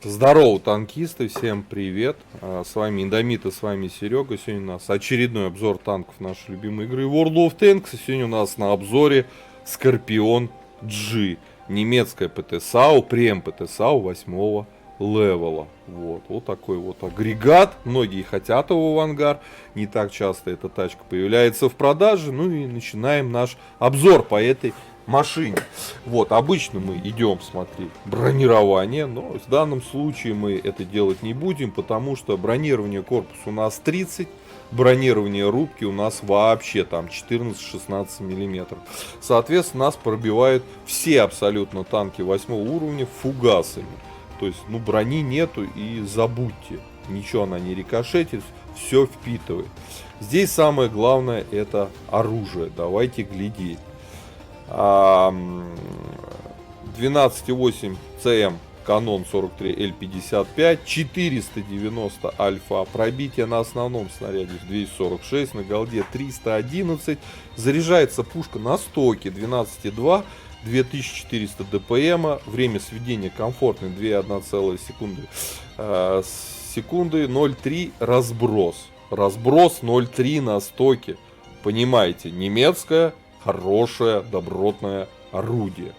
Здорово, танкисты, всем привет. С вами Индомит и с вами Серега. Сегодня у нас очередной обзор танков нашей любимой игры World of Tanks. И сегодня у нас на обзоре Скорпион G. Немецкая ПТ-САУ, прем ПТ-САУ 8 левела. Вот такой вот агрегат. Многие хотят его в ангар. Не так часто эта тачка появляется в продаже. Ну и начинаем наш обзор по этой машине. Вот, обычно мы идем смотреть бронирование, но в данном случае мы это делать не будем, потому что бронирование корпуса у нас 30, бронирование рубки у нас вообще там 14-16 миллиметров. Соответственно, нас пробивают все абсолютно танки 8 уровня фугасами. То есть, брони нету и забудьте. Ничего она не рикошетит, все впитывает. Здесь самое главное это оружие. Давайте глядеть. 12,8 CM Canon 43 L55, 490 альфа, пробитие на основном снаряде 246, на голде 311, заряжается пушка на стоке 12,2, 2400 дпм, время сведения комфортное 2,1 секунды, 0,3 разброс, 0,3 на стоке, понимаете, немецкая хорошее, добротное орудие.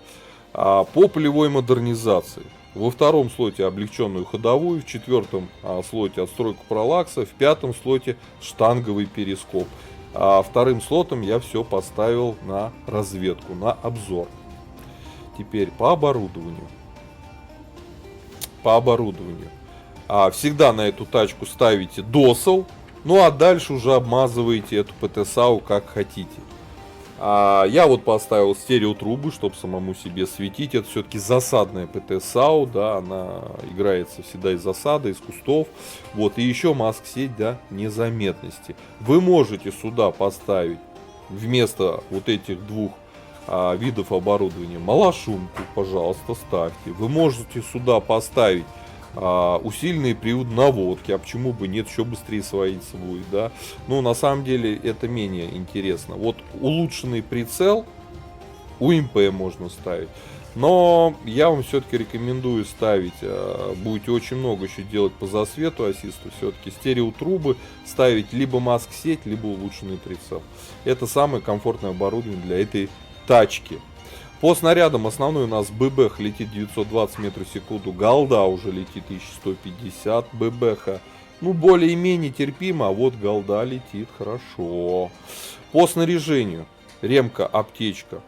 По полевой модернизации. Во втором слоте облегченную ходовую, в четвертом слоте отстройку параллакса, в пятом слоте штанговый перископ. Вторым слотом я все поставил на разведку, на обзор. Теперь по оборудованию. Всегда на эту тачку ставите досел, ну а дальше уже обмазываете эту ПТ-САУ как хотите. Я вот поставил стереотрубы, чтобы самому себе светить. Это все-таки засадная ПТ-САУ, да, она играется всегда из засады, из кустов. Вот, и еще маск-сеть, да, незаметности. Вы можете сюда поставить вместо вот этих двух видов оборудования малошумку, пожалуйста, ставьте. Вы можете сюда поставить усиленный привод наводки, а почему бы нет, еще быстрее сводиться будет, да. Но на самом деле это менее интересно. Вот улучшенный прицел УМП можно ставить, но я вам все-таки рекомендую ставить, будете очень много еще делать по засвету ассисту, все-таки стереотрубы ставить, либо маск-сеть, либо улучшенный прицел. Это самое комфортное оборудование для этой тачки. По снарядам основной у нас ББХ летит 920 метров в секунду, голда уже летит 1150, ББХ более-менее терпимо, а вот голда летит хорошо. По снаряжению ремка, аптечка,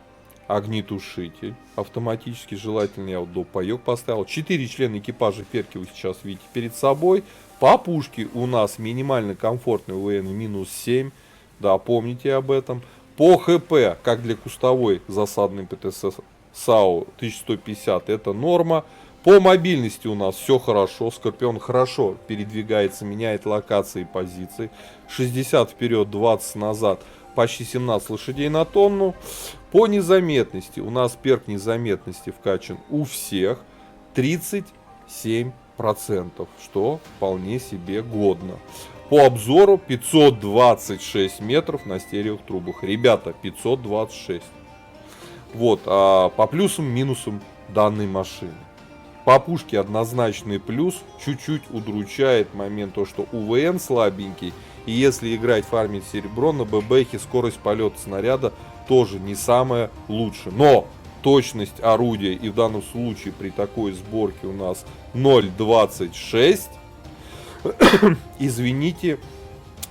огнетушитель, автоматически желательно, я вот допаек поставил. 4 члена экипажа перки вы сейчас видите перед собой. По пушке у нас минимально комфортный УВН минус 7, да, помните об этом. По ХП, как для кустовой засадной ПТ-САУ 1150, это норма. По мобильности у нас все хорошо. Скорпион хорошо передвигается, меняет локации и позиции. 60 вперед, 20 назад, почти 17 лошадей на тонну. По незаметности у нас перк незаметности вкачан у всех 37%, что вполне себе годно. По обзору 526 метров на стереовых трубах. Ребята, 526. Вот, по плюсам, минусам данной машины. По пушке однозначный плюс. Чуть-чуть удручает момент то, что УВН слабенький. И если играть фармить серебро, на ББХе скорость полета снаряда тоже не самая лучшая. Но точность орудия и в данном случае при такой сборке у нас 0,26. Извините,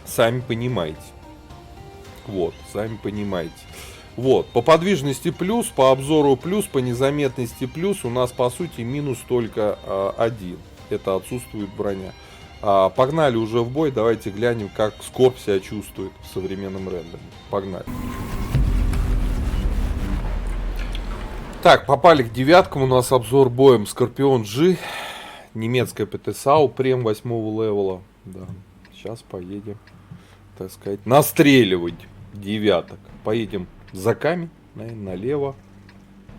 сами понимаете. Вот, сами понимаете. Вот, по подвижности плюс, по обзору плюс, по незаметности плюс. У нас по сути минус только один. Это отсутствует броня. Погнали уже в бой. Давайте глянем, как Скорп себя чувствует в современном рендере. Погнали. Так, попали к девяткам. У нас обзор боем Скорпион G. Немецкая ПТ-САУ, прем 8 левела. Да. Сейчас поедем, так сказать, настреливать девяток. Поедем за камень, наверное, налево.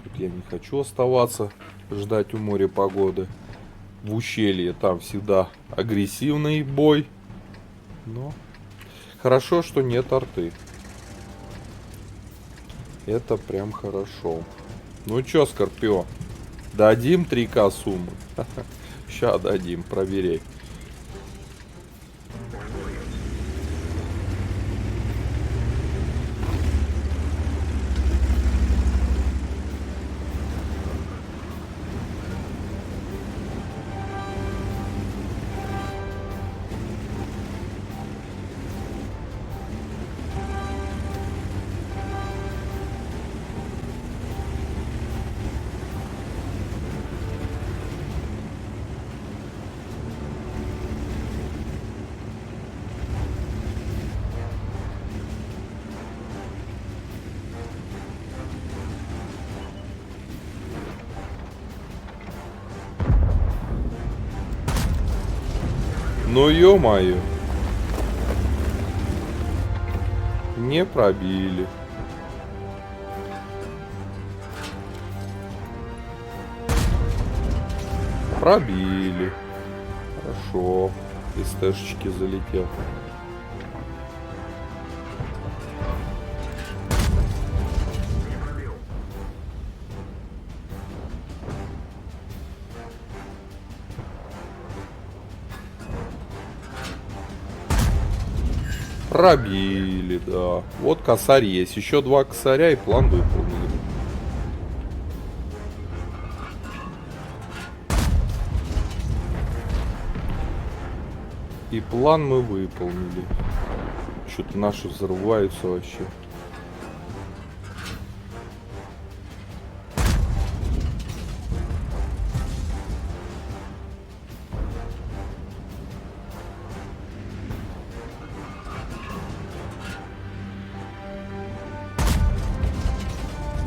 Тут я не хочу оставаться, ждать у моря погоды. В ущелье там всегда агрессивный бой. Но хорошо, что нет арты. Это прям хорошо. Ну чё, Скорпион, дадим 3К суммы? Ща дадим, проверяй. Ну ё-моё. Не пробили. Пробили. Хорошо. Из тэшечки залетел. Пробили, да. Вот косарь есть. Еще 2 косаря и план выполнили. И план мы выполнили. Что-то наши взрываются вообще.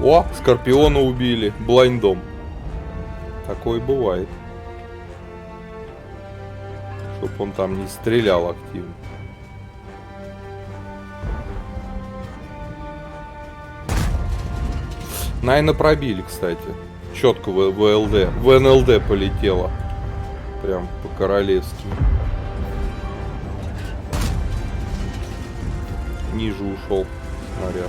О, Скорпиона убили блайндом. Такое бывает. Чтоб он там не стрелял активно. Наверное, пробили, кстати. Четко в ВЛД. В НЛД полетело. Прям по-королевски. Ниже ушел снаряд.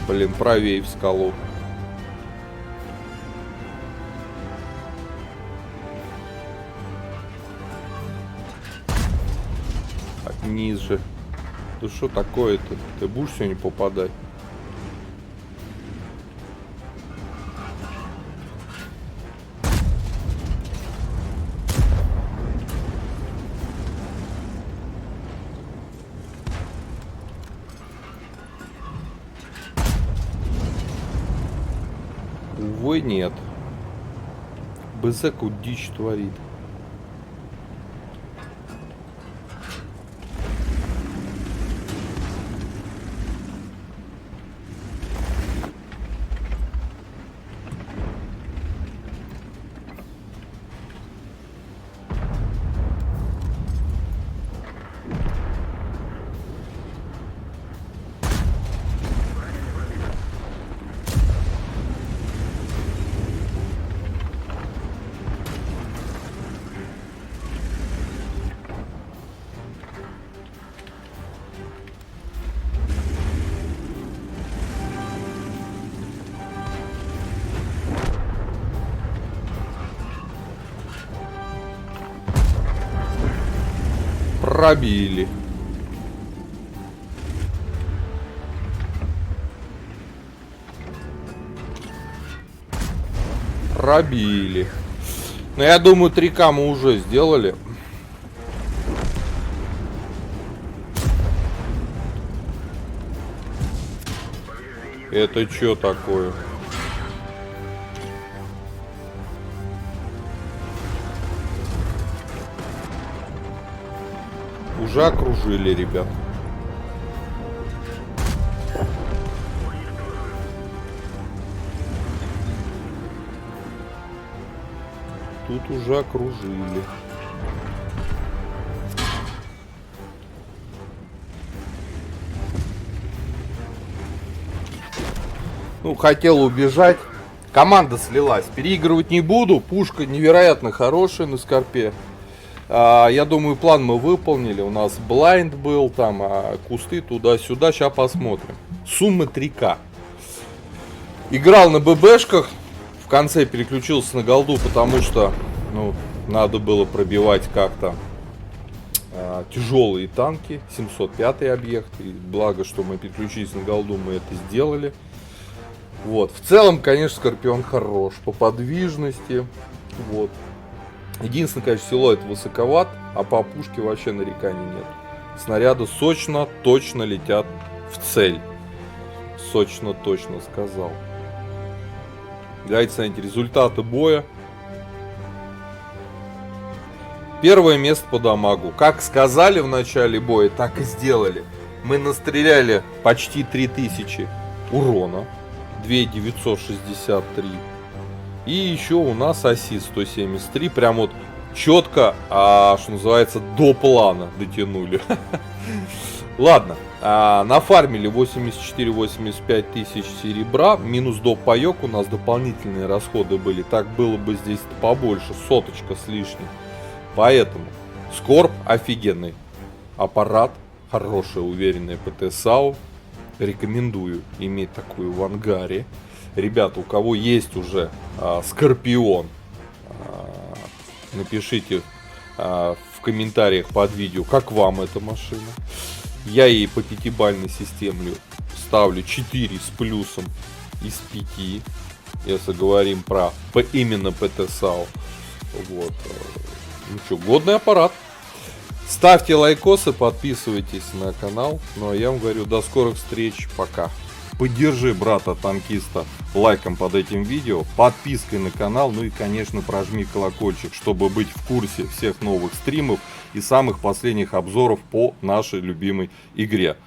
Блин, правее в скалу. Так, ниже. Да что такое-то? Ты будешь сегодня попадать? Увы, нет. БЗ-ку дичь творит. Пробили. Пробили. Но я думаю, 3К мы уже сделали. Это что такое? Уже окружили, ребят. Тут уже окружили. Ну, хотел убежать. Команда слилась. Переигрывать не буду. Пушка невероятно хорошая на Скорпе. Я думаю, план мы выполнили. У нас блайнд был там, кусты туда-сюда. Сейчас посмотрим. суммы 3К. Играл на ББшках, в конце переключился на голду, потому что, ну, надо было пробивать как-то тяжелые танки, 705-й объект, и благо, что мы переключились на голду, мы это сделали. Вот, в целом, конечно, Скорпион хорош по подвижности, вот. Единственное, конечно, силуэт высоковат, а по пушке вообще нареканий нет. Снаряды сочно, точно летят в цель. Сочно, точно сказал. Давайте смотрите результаты боя. Первое место по дамагу. Как сказали в начале боя, так и сделали. Мы настреляли почти 3000 урона. 2963. И еще у нас ассист 173. Прям вот четко, что называется, до плана дотянули. Ладно. Нафармили 84-85 тысяч серебра. Минус доп. Паёк. У нас дополнительные расходы были. Так было бы здесь побольше. Соточка с лишним. Поэтому Скорб офигенный аппарат. Хорошая уверенная ПТ-САУ. Рекомендую иметь такую в ангаре. Ребята, у кого есть уже Скорпион, напишите в комментариях под видео, как вам эта машина. Я ей по 5-бальной системе ставлю 4 с плюсом из 5, если говорим про именно ПТ-САУ. Вот. Ну что, годный аппарат. Ставьте лайкосы, подписывайтесь на канал. Ну а я вам говорю, до скорых встреч, пока. Поддержи брата-танкиста лайком под этим видео, подпиской на канал, ну и, конечно, прожми колокольчик, чтобы быть в курсе всех новых стримов и самых последних обзоров по нашей любимой игре.